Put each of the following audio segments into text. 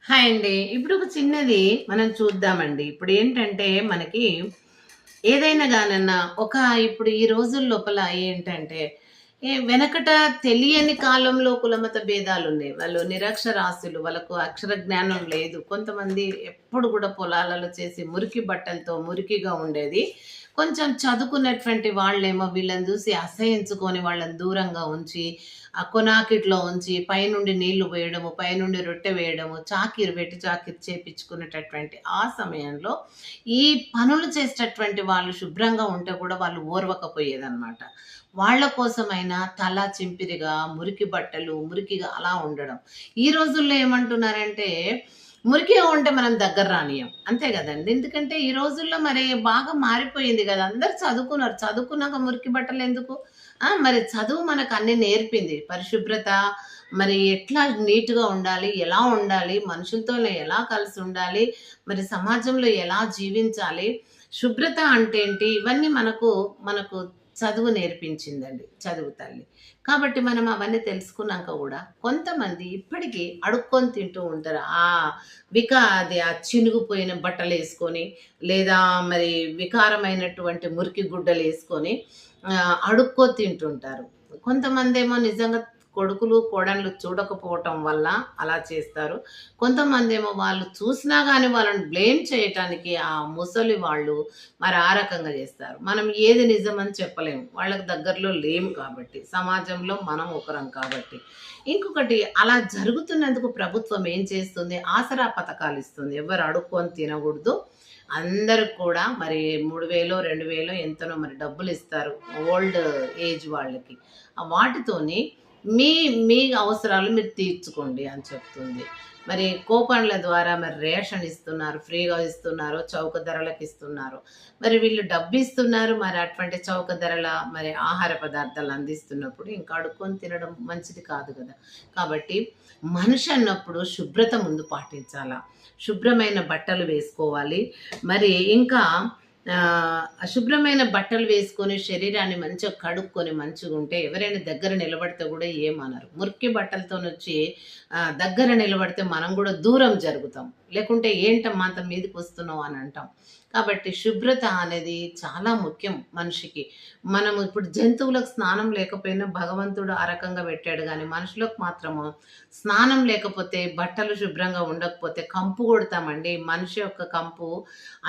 Hi అండి. ఇప్పుడు ఒక చిన్నది మనం చూద్దామండి. ఇప్పుడు ఏంటంటే మనకి ఏదైనా గానన్నా ఒక ఇప్పుడు ఈ రోజుల లోపల ఏంటంటే వెనకట తెలియని కాలంలో కులమత భేదాలున్నాయి. వాళ్ళు నిరక్షరాస్యులు. వాళ్ళకు అక్షర జ్ఞానం లేదు. కొంతమంది ఎప్పుడు కూడా పొలాలలో చేసి మురికి బట్టలతో మురికిగా ఉండేది. కొంచెం చదువుకున్నటువంటి వాళ్ళేమో వీళ్ళని చూసి అసహ్యించుకొని వాళ్ళని దూరంగా ఉంచి, ఆ కొనాకిట్లో ఉంచి పైనుండి నీళ్లు పోయడము, పైనుండి రొట్టె వేయడము, చాకిరి పెట్టి చాకిరి చేపించుకునేటటువంటి ఆ సమయంలో ఈ పనులు చేసేటటువంటి వాళ్ళు శుభ్రంగా ఉంటే కూడా వాళ్ళు ఓర్వకపోయేదన్నమాట. వాళ్ళ కోసమైనా తల చింపిరిగా, మురికి బట్టలు, మురికిగా అలా ఉండడం. ఈ రోజుల్లో ఏమంటున్నారంటే, మురికిగా ఉంటే మనం దగ్గర రానియం. అంతే గదండీ! ఎందుకంటే ఈ రోజుల్లో మరి బాగా మారిపోయింది గదా! అందరూ చదువుకున్నారు. చదువుకున్నాక మురికి బట్టలెందుకు? మరి చదువు మనకు అన్నీ నేర్పింది. పరిశుభ్రత, మరి ఎట్లా నీట్‌గా ఉండాలి, ఎలా ఉండాలి, మనుషులతోనే ఎలా కలిసుండాలి, మరి సమాజంలో ఎలా జీవించాలి, శుభ్రత అంటే ఏంటి, ఇవన్నీ మనకు చదువు నేర్పించిందండి. చదువు తల్లి. కాబట్టి మనం అవన్నీ తెలుసుకున్నాక గూడా కొంతమంది ఇప్పటికీ అడుక్కొని తింటూ ఉంటారు. అది ఆ చినిగిపోయిన బట్టలేసుకొని, లేదా మరి వికారమైనటువంటి మురికి గుడ్డలేసుకొని అడుక్కొని తింటుంటారు. కొంతమందేమో నిజంగా కొడుకులు, కోడన్లు చూడకపోవటం వల్ల అలా చేస్తారు. కొంతమందేమో వాళ్ళు చూసినా గాని వాళ్ళని బ్లేమ్ చేయటానికి ఆ ముసలి వాళ్ళు మరి ఆ రకంగా చేస్తారు. మనం ఏది నిజమని చెప్పలేము. వాళ్ళకి దగ్గరలో లేము కాబట్టి. సమాజంలో మనం ఒకరం కాబట్టి. ఇంకొకటి అలా జరుగుతున్నందుకు ప్రభుత్వం ఏం చేస్తుంది? ఆసరా పథకాలిస్తుంది. ఎవ్వరు అడుక్కొని తినగూడదు. అందరికి కూడా మరి 3000 2000 ఎంతనో మరి డబ్బులిస్తారు. ఓల్డ్ ఏజ్ వాళ్ళకి. వాటితోని మీ మీ అవసరాలు మీరు తీర్చుకోండి అని చెప్తుంది. మరి కూపన్ల ద్వారా మరి రేషన్ ఇస్తున్నారు. ఫ్రీగా ఇస్తున్నారు. చౌక ధరలకు ఇస్తున్నారు. మరి వీళ్ళు డబ్బిస్తున్నారు. మరి అటువంటి చౌక ధరల మరి ఆహార పదార్థాలు అందిస్తున్నప్పుడు ఇంకా అడుక్కొని తినడం మంచిది కాదు గదా! కాబట్టి మనిషి అన్నప్పుడు శుభ్రత ముందు పాటించాలా. శుభ్రమైన బట్టలు వేసుకోవాలి. మరి ఇంకా శుభ్రమైన బట్టలు వేసుకొని శరీరాన్ని మంచిగా కడుక్కొని మంచిగుంటే ఎవరైనా దగ్గర నిలబడితే గూడా ఏమనరు. మురికి బట్టలతోనొచ్చి దగ్గర నిలబడితే మనం గూడా దూరం జరుగుతాం. లేకుంటే ఏంటమ్మా అంత మీదకొస్తున్నావు అని అంటాం. కాబట్టి శుభ్రత అనేది చాలా ముఖ్యం మనిషికి. మనం ఇప్పుడు జంతువులకు స్నానం లేకపోయినా భగవంతుడు ఆ రకంగా పెట్టాడు గానీ, మనుషులకు మాత్రము స్నానం లేకపోతే, బట్టలు శుభ్రంగా ఉండకపోతే కంపు కొడతామండి. మనిషి యొక్క కంపు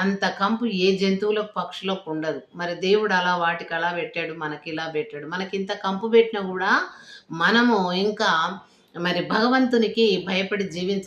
అంత కంపు ఏ జంతువులకు, పక్షులకు ఉండదు. మరి దేవుడు అలా వాటికి అలా పెట్టాడు. మనకిలా పెట్టాడు. మనకింత కంపు పెట్టినా గూడా మనము ఇంకా మరి భగవంతునికి భయపడి జీవించ